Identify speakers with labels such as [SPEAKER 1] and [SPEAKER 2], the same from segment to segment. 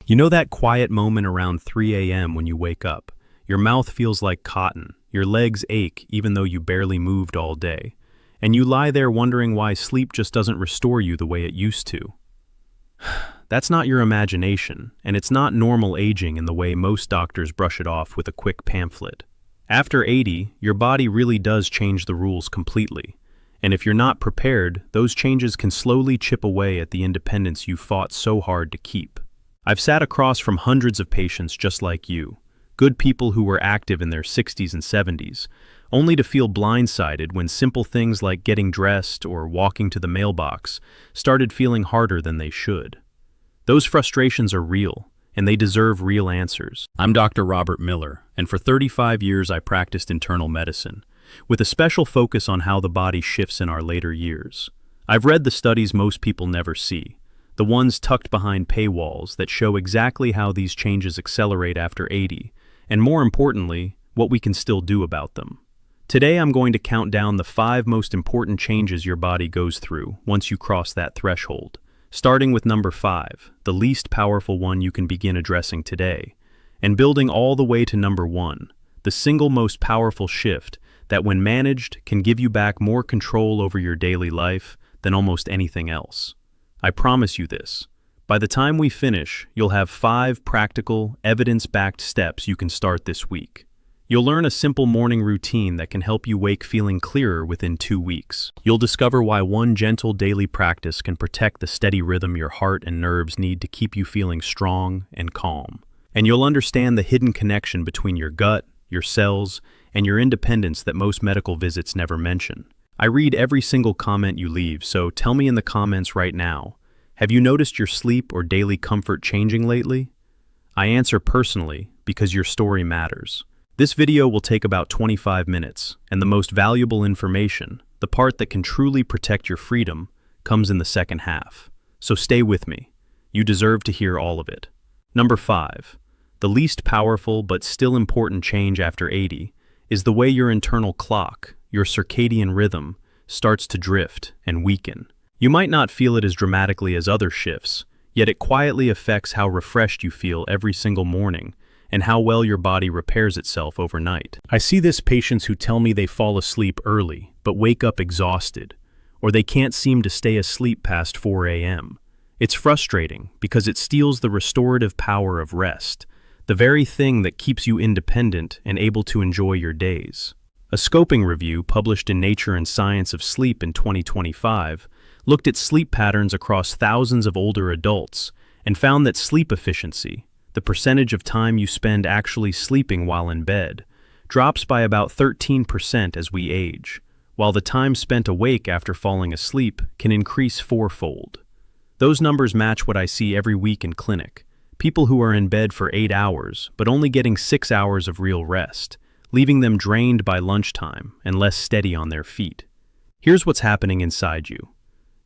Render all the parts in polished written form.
[SPEAKER 1] You know that quiet moment around 3 a.m. when you wake up? Your mouth feels like cotton, your legs ache even though you barely moved all day, and you lie there wondering why sleep just doesn't restore you the way it used to. That's not your imagination, and it's not normal aging in the way most doctors brush it off with a quick pamphlet. After 80, your body really does change the rules completely, and if you're not prepared, those changes can slowly chip away at the independence you fought so hard to keep. I've sat across from hundreds of patients just like you, good people who were active in their 60s and 70s, only to feel blindsided when simple things like getting dressed or walking to the mailbox started feeling harder than they should. Those frustrations are real, and they deserve real answers. I'm Dr. Robert Miller, and for 35 years I practiced internal medicine, with a special focus on how the body shifts in our later years. I've read the studies most people never see, the ones tucked behind paywalls that show exactly how these changes accelerate after 80, and more importantly, what we can still do about them. Today I'm going to count down the 5 most important changes your body goes through once you cross that threshold, starting with number 5, the least powerful one you can begin addressing today, and building all the way to number 1, the single most powerful shift that when managed can give you back more control over your daily life than almost anything else. I promise you this. By the time we finish, you'll have 5 practical, evidence-backed steps you can start this week. You'll learn a simple morning routine that can help you wake feeling clearer within 2 weeks. You'll discover why one gentle daily practice can protect the steady rhythm your heart and nerves need to keep you feeling strong and calm. And you'll understand the hidden connection between your gut, your cells, and your independence that most medical visits never mention. I read every single comment you leave, so tell me in the comments right now, have you noticed your sleep or daily comfort changing lately? I answer personally because your story matters. This video will take about 25 minutes, and the most valuable information, the part that can truly protect your freedom, comes in the second half. So stay with me. You deserve to hear all of it. Number 5. The least powerful but still important change after 80 is the way your internal clock, your circadian rhythm, starts to drift and weaken. You might not feel it as dramatically as other shifts, yet it quietly affects how refreshed you feel every single morning and how well your body repairs itself overnight. I see this patients who tell me they fall asleep early but wake up exhausted, or they can't seem to stay asleep past 4 a.m. It's frustrating because it steals the restorative power of rest, the very thing that keeps you independent and able to enjoy your days. A scoping review published in Nature and Science of Sleep in 2025 looked at sleep patterns across thousands of older adults and found that sleep efficiency, the percentage of time you spend actually sleeping while in bed, drops by about 13% as we age, while the time spent awake after falling asleep can increase 4-fold. Those numbers match what I see every week in clinic, people who are in bed for 8 hours but only getting 6 hours of real rest, leaving them drained by lunchtime and less steady on their feet. Here's what's happening inside you.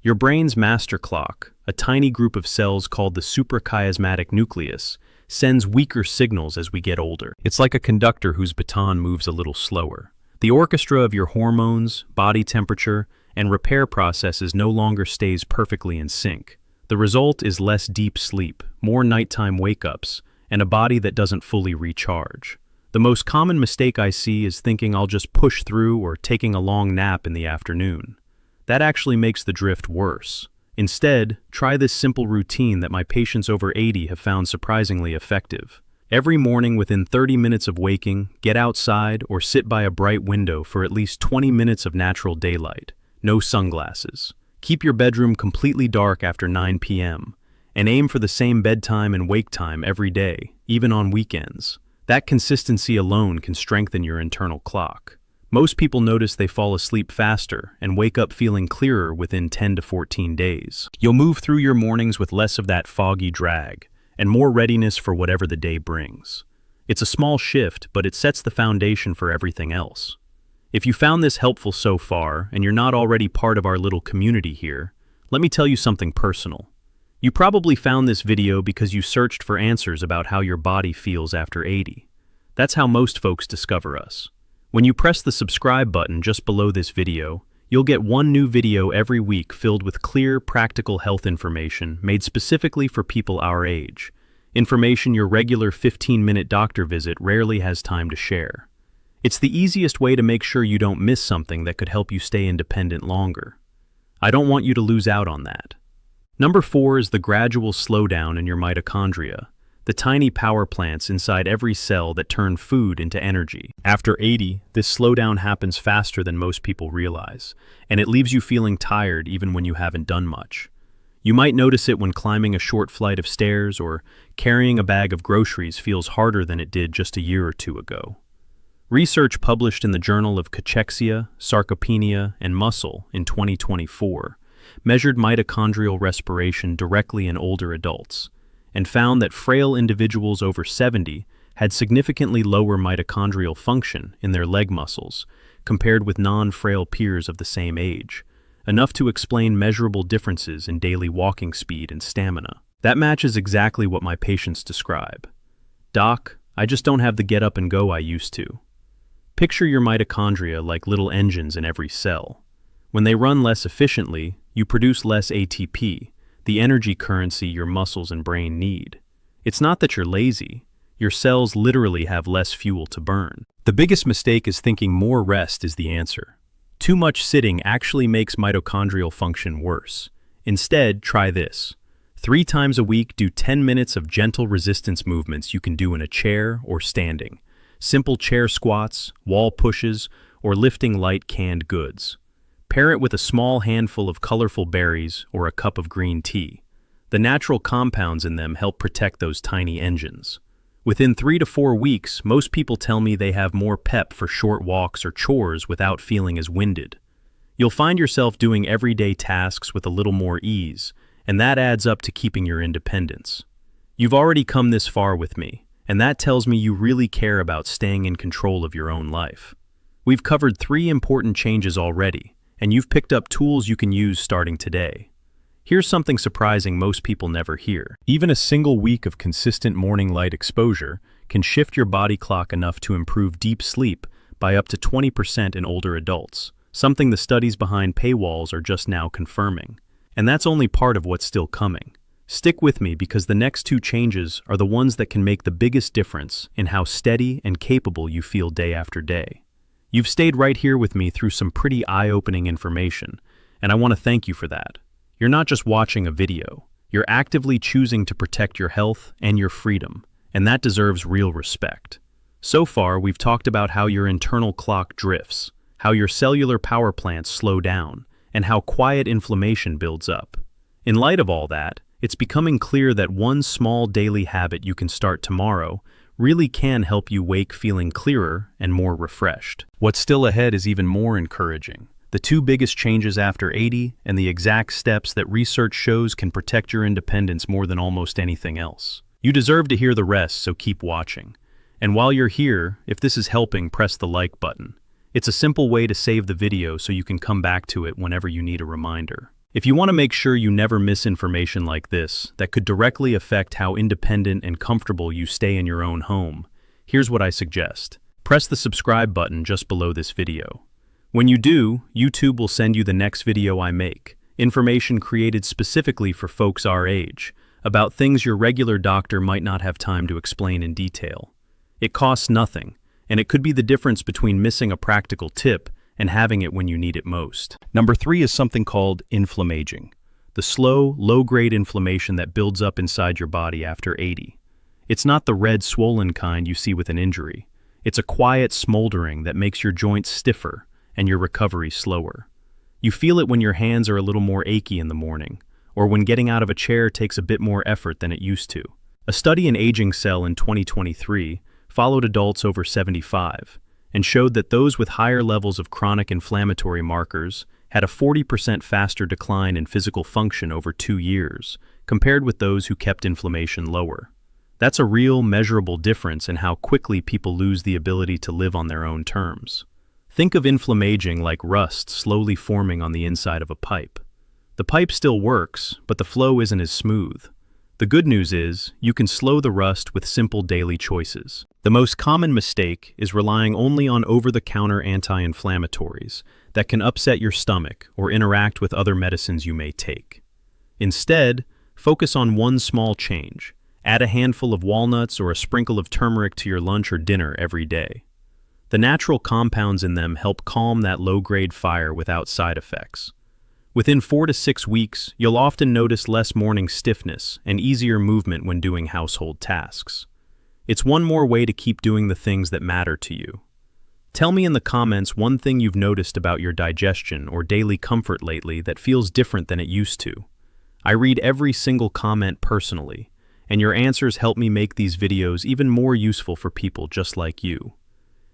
[SPEAKER 1] Your brain's master clock, a tiny group of cells called the suprachiasmatic nucleus, sends weaker signals as we get older. It's like a conductor whose baton moves a little slower. The orchestra of your hormones, body temperature, and repair processes no longer stays perfectly in sync. The result is less deep sleep, more nighttime wake-ups, and a body that doesn't fully recharge. The most common mistake I see is thinking I'll just push through or taking a long nap in the afternoon. That actually makes the drift worse. Instead, try this simple routine that my patients over 80 have found surprisingly effective. Every morning within 30 minutes of waking, get outside or sit by a bright window for at least 20 minutes of natural daylight. No sunglasses. Keep your bedroom completely dark after 9 p.m. and aim for the same bedtime and wake time every day, even on weekends. That consistency alone can strengthen your internal clock. Most people notice they fall asleep faster and wake up feeling clearer within 10 to 14 days. You'll move through your mornings with less of that foggy drag and more readiness for whatever the day brings. It's a small shift, but it sets the foundation for everything else. If you found this helpful so far and you're not already part of our little community here, let me tell you something personal. You probably found this video because you searched for answers about how your body feels after 80. That's how most folks discover us. When you press the subscribe button just below this video, you'll get one new video every week filled with clear, practical health information made specifically for people our age. information your regular 15-minute doctor visit rarely has time to share. It's the easiest way to make sure you don't miss something that could help you stay independent longer. I don't want you to lose out on that. Number 4 is the gradual slowdown in your mitochondria, the tiny power plants inside every cell that turn food into energy. After 80, this slowdown happens faster than most people realize, and it leaves you feeling tired even when you haven't done much. You might notice it when climbing a short flight of stairs or carrying a bag of groceries feels harder than it did just a year or two ago. Research published in the Journal of Cachexia, Sarcopenia, and Muscle in 2024 measured mitochondrial respiration directly in older adults and found that frail individuals over 70 had significantly lower mitochondrial function in their leg muscles compared with non-frail peers of the same age, enough to explain measurable differences in daily walking speed and stamina. That matches exactly what my patients describe. "Doc, I just don't have the get up and go I used to." Picture your mitochondria like little engines in every cell. When they run less efficiently, you produce less ATP, the energy currency your muscles and brain need. It's not that you're lazy. Your cells literally have less fuel to burn. The biggest mistake is thinking more rest is the answer. Too much sitting actually makes mitochondrial function worse. Instead, try this. 3 times a week, do 10 minutes of gentle resistance movements you can do in a chair or standing. Simple chair squats, wall pushes, or lifting light canned goods. Pair it with a small handful of colorful berries or a cup of green tea. The natural compounds in them help protect those tiny engines. Within 3 to 4 weeks, most people tell me they have more pep for short walks or chores without feeling as winded. You'll find yourself doing everyday tasks with a little more ease, and that adds up to keeping your independence. You've already come this far with me, and that tells me you really care about staying in control of your own life. We've covered 3 important changes already, and you've picked up tools you can use starting today. Here's something surprising most people never hear. Even a single week of consistent morning light exposure can shift your body clock enough to improve deep sleep by up to 20% in older adults, something the studies behind paywalls are just now confirming. And that's only part of what's still coming. Stick with me because the next 2 changes are the ones that can make the biggest difference in how steady and capable you feel day after day. You've stayed right here with me through some pretty eye-opening information, and I want to thank you for that. You're not just watching a video. You're actively choosing to protect your health and your freedom, and that deserves real respect. So far, we've talked about how your internal clock drifts, how your cellular power plants slow down, and how quiet inflammation builds up. In light of all that, it's becoming clear that one small daily habit you can start tomorrow really can help you wake feeling clearer and more refreshed. What's still ahead is even more encouraging. The 2 biggest changes after 80 and the exact steps that research shows can protect your independence more than almost anything else. You deserve to hear the rest, so keep watching. And while you're here, if this is helping, press the like button. It's a simple way to save the video so you can come back to it whenever you need a reminder. If you want to make sure you never miss information like this that could directly affect how independent and comfortable you stay in your own home, here's what I suggest. Press the subscribe button just below this video. When you do, YouTube will send you the next video I make, information created specifically for folks our age, about things your regular doctor might not have time to explain in detail. It costs nothing, and it could be the difference between missing a practical tip and having it when you need it most. Number 3 is something called inflammaging, the slow, low-grade inflammation that builds up inside your body after 80. It's not the red, swollen kind you see with an injury. It's a quiet smoldering that makes your joints stiffer and your recovery slower. You feel it when your hands are a little more achy in the morning, or when getting out of a chair takes a bit more effort than it used to. A study in Aging Cell in 2023 followed adults over 75 and showed that those with higher levels of chronic inflammatory markers had a 40% faster decline in physical function over 2 years, compared with those who kept inflammation lower. That's a real, measurable difference in how quickly people lose the ability to live on their own terms. Think of inflammaging like rust slowly forming on the inside of a pipe. The pipe still works, but the flow isn't as smooth. The good news is, you can slow the rust with simple daily choices. The most common mistake is relying only on over-the-counter anti-inflammatories that can upset your stomach or interact with other medicines you may take. Instead, focus on one small change. Add a handful of walnuts or a sprinkle of turmeric to your lunch or dinner every day. The natural compounds in them help calm that low-grade fire without side effects. Within 4 to 6 weeks, you'll often notice less morning stiffness and easier movement when doing household tasks. It's one more way to keep doing the things that matter to you. Tell me in the comments one thing you've noticed about your digestion or daily comfort lately that feels different than it used to. I read every single comment personally, and your answers help me make these videos even more useful for people just like you.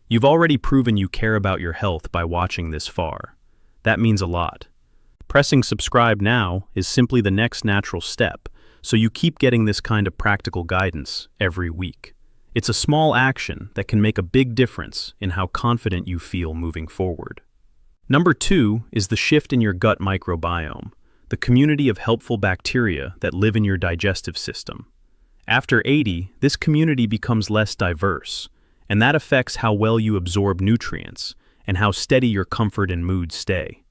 [SPEAKER 1] You've already proven you care about your health by watching this far. That means a lot. Pressing subscribe now is simply the next natural step, so you keep getting this kind of practical guidance every week. It's a small action that can make a big difference in how confident you feel moving forward. Number 2 is the shift in your gut microbiome, the community of helpful bacteria that live in your digestive system. After 80, this community becomes less diverse, and that affects how well you absorb nutrients and how steady your comfort and mood stay.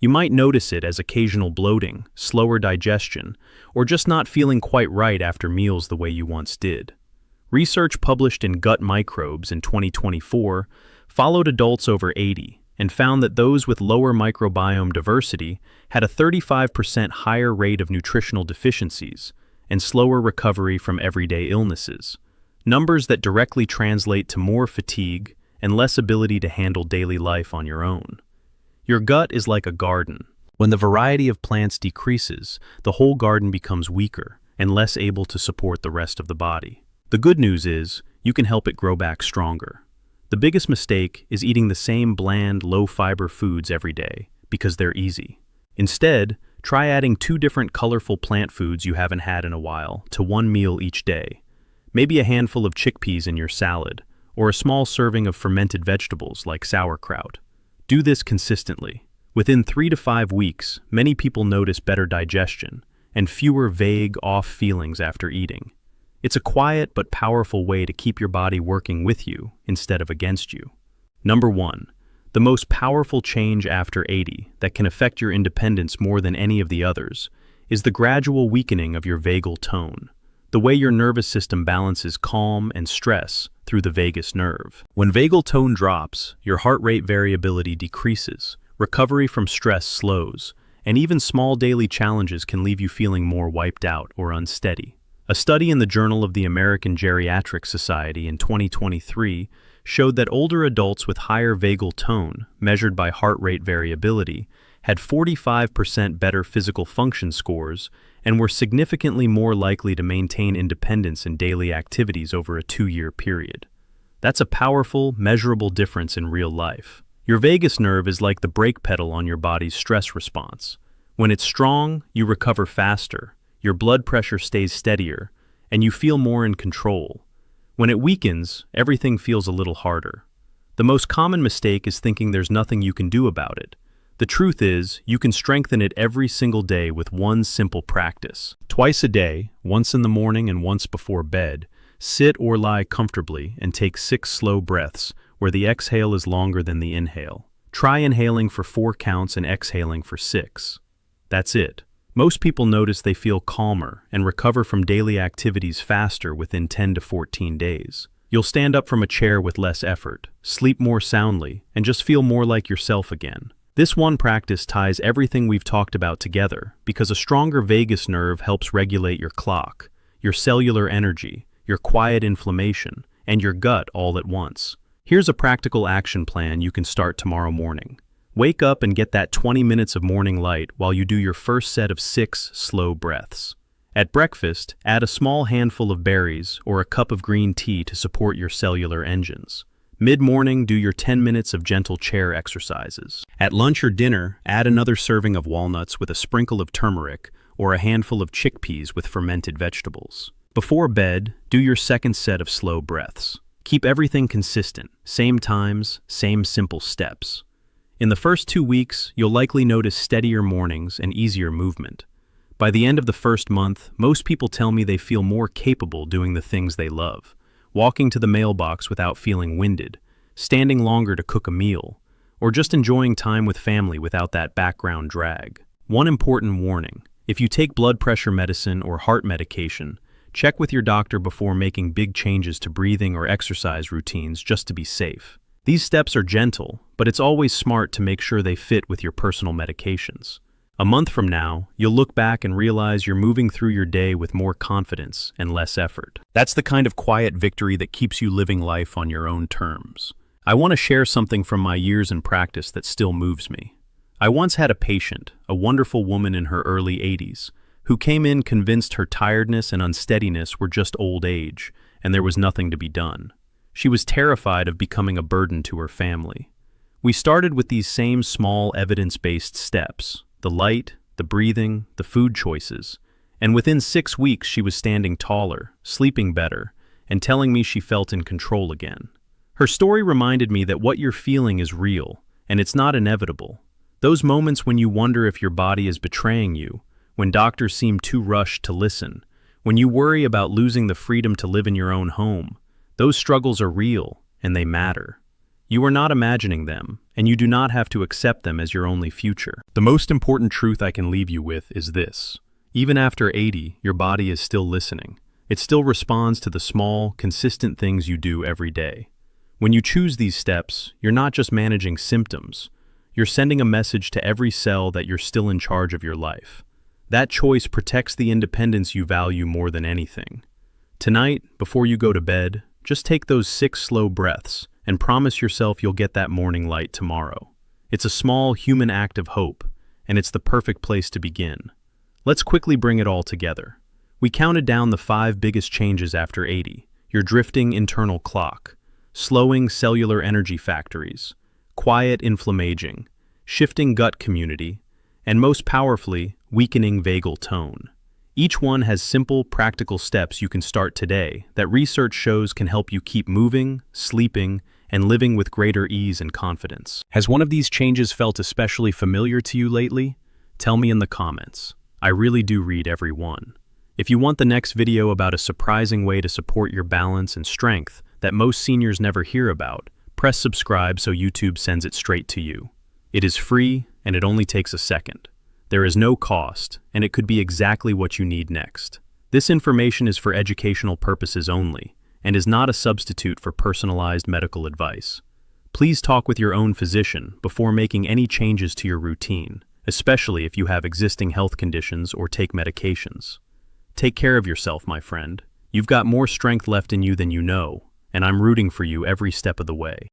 [SPEAKER 1] You might notice it as occasional bloating, slower digestion, or just not feeling quite right after meals the way you once did. Research published in Gut Microbes in 2024 followed adults over 80 and found that those with lower microbiome diversity had a 35% higher rate of nutritional deficiencies and slower recovery from everyday illnesses, numbers that directly translate to more fatigue and less ability to handle daily life on your own. Your gut is like a garden. When the variety of plants decreases, the whole garden becomes weaker and less able to support the rest of the body. The good news is, you can help it grow back stronger. The biggest mistake is eating the same bland, low-fiber foods every day because they're easy. Instead, try adding 2 different colorful plant foods you haven't had in a while to one meal each day. Maybe a handful of chickpeas in your salad, or a small serving of fermented vegetables like sauerkraut. Do this consistently. Within 3 to 5 weeks, many people notice better digestion and fewer vague, off feelings after eating. It's a quiet but powerful way to keep your body working with you instead of against you. Number 1. The most powerful change after 80 that can affect your independence more than any of the others is the gradual weakening of your vagal tone, the way your nervous system balances calm and stress through the vagus nerve. When vagal tone drops, your heart rate variability decreases, recovery from stress slows, and even small daily challenges can leave you feeling more wiped out or unsteady. A study in the Journal of the American Geriatric Society in 2023 showed that older adults with higher vagal tone, measured by heart rate variability, had 45% better physical function scores and were significantly more likely to maintain independence in daily activities over a 2-year period. That's a powerful, measurable difference in real life. Your vagus nerve is like the brake pedal on your body's stress response. When it's strong, you recover faster, your blood pressure stays steadier, and you feel more in control. When it weakens, everything feels a little harder. The most common mistake is thinking there's nothing you can do about it. The truth is, you can strengthen it every single day with one simple practice. Twice a day, once in the morning and once before bed, sit or lie comfortably and take 6 slow breaths, where the exhale is longer than the inhale. Try inhaling for 4 counts and exhaling for 6. That's it. Most people notice they feel calmer and recover from daily activities faster within 10 to 14 days. You'll stand up from a chair with less effort, sleep more soundly, and just feel more like yourself again. This one practice ties everything we've talked about together because a stronger vagus nerve helps regulate your clock, your cellular energy, your quiet inflammation, and your gut all at once. Here's a practical action plan you can start tomorrow morning. Wake up and get that 20 minutes of morning light while you do your first set of 6 slow breaths. At breakfast, add a small handful of berries or a cup of green tea to support your cellular engines. Mid-morning, do your 10 minutes of gentle chair exercises. At lunch or dinner, add another serving of walnuts with a sprinkle of turmeric or a handful of chickpeas with fermented vegetables. Before bed, do your second set of slow breaths. Keep everything consistent, same times, same simple steps. In the first 2 weeks, you'll likely notice steadier mornings and easier movement. By the end of the first month, most people tell me they feel more capable doing the things they love. Walking to the mailbox without feeling winded, standing longer to cook a meal, or just enjoying time with family without that background drag. One important warning: if you take blood pressure medicine or heart medication, Check with your doctor before making big changes to breathing or exercise routines just to be safe. These steps are gentle, but it's always smart to make sure they fit with your personal medications. A month from now, you'll look back and realize you're moving through your day with more confidence and less effort. That's the kind of quiet victory that keeps you living life on your own terms. I want to share something from my years in practice that still moves me. I once had a patient, a wonderful woman in her early 80s, who came in convinced her tiredness and unsteadiness were just old age, and there was nothing to be done. She was terrified of becoming a burden to her family. We started with these same small evidence-based steps: the light, the breathing, the food choices, and within 6 weeks she was standing taller, sleeping better, and telling me she felt in control again. Her story reminded me that what you're feeling is real, and it's not inevitable. Those moments when you wonder if your body is betraying you, when doctors seem too rushed to listen, when you worry about losing the freedom to live in your own home, those struggles are real, and they matter. You are not imagining them, and you do not have to accept them as your only future. The most important truth I can leave you with is this: even after 80, your body is still listening. It still responds to the small, consistent things you do every day. When you choose these steps, you're not just managing symptoms. You're sending a message to every cell that you're still in charge of your life. That choice protects the independence you value more than anything. Tonight, before you go to bed, just take those 6 slow breaths and promise yourself you'll get that morning light tomorrow. It's a small human act of hope, and it's the perfect place to begin. Let's quickly bring it all together. We counted down the 5 biggest changes after 80: your drifting internal clock, slowing cellular energy factories, quiet inflammaging, shifting gut community, and most powerfully, weakening vagal tone. Each one has simple, practical steps you can start today that research shows can help you keep moving, sleeping, and living with greater ease and confidence. Has one of these changes felt especially familiar to you lately? Tell me in the comments. I really do read every one. If you want the next video about a surprising way to support your balance and strength that most seniors never hear about, press subscribe so YouTube sends it straight to you. It is free, and it only takes a second. There is no cost, and it could be exactly what you need next. This information is for educational purposes only, and is not a substitute for personalized medical advice. Please talk with your own physician before making any changes to your routine, especially if you have existing health conditions or take medications. Take care of yourself, my friend. You've got more strength left in you than you know, and I'm rooting for you every step of the way.